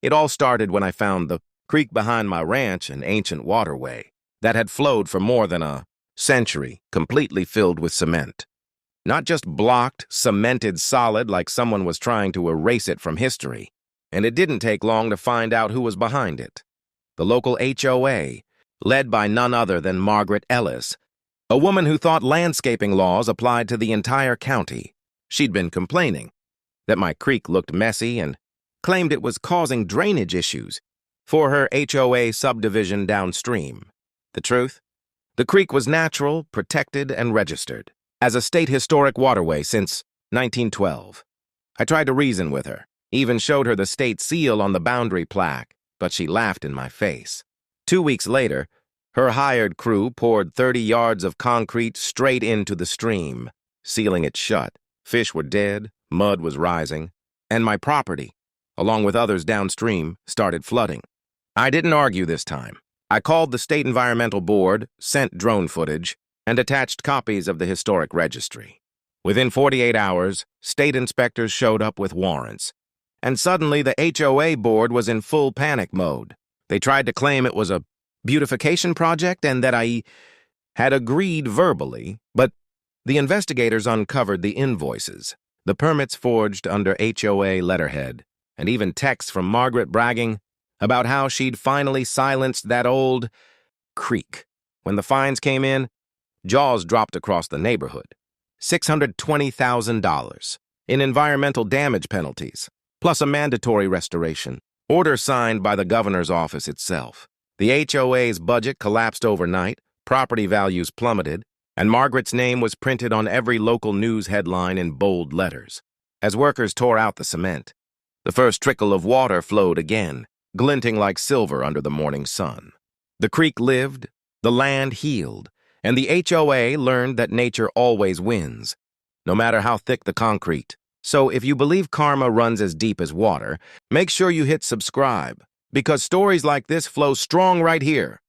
It all started when I found the creek behind my ranch, an ancient waterway that had flowed for more than a century, completely filled with cement. Not just blocked, cemented solid like someone was trying to erase it from history. And it didn't take long to find out who was behind it. The local HOA, led by none other than Margaret Ellis, a woman who thought landscaping laws applied to the entire county. She'd been complaining that my creek looked messy and claimed it was causing drainage issues for her HOA subdivision downstream. The truth? The creek was natural, protected, and registered as a state historic waterway since 1912. I tried to reason with her, even showed her the state seal on the boundary plaque, but she laughed in my face. 2 weeks later, her hired crew poured 30 yards of concrete straight into the stream, sealing it shut. Fish were dead, mud was rising, and my property, along with others downstream, started flooding. I didn't argue this time. I called the State Environmental Board, sent drone footage, and attached copies of the historic registry. Within 48 hours, state inspectors showed up with warrants. And suddenly the HOA board was in full panic mode. They tried to claim it was a beautification project and that I had agreed verbally, but the investigators uncovered the invoices, the permits forged under HOA letterhead, and even texts from Margaret bragging about how she'd finally silenced that old creek. When the fines came in, jaws dropped across the neighborhood. $620,000 in environmental damage penalties, plus a mandatory restoration. Order signed by the governor's office itself. The HOA's budget collapsed overnight, property values plummeted, and Margaret's name was printed on every local news headline in bold letters. As workers tore out the cement, the first trickle of water flowed again, glinting like silver under the morning sun. The creek lived, the land healed, and the HOA learned that nature always wins, no matter how thick the concrete. So if you believe karma runs as deep as water, make sure you hit subscribe, because stories like this flow strong right here.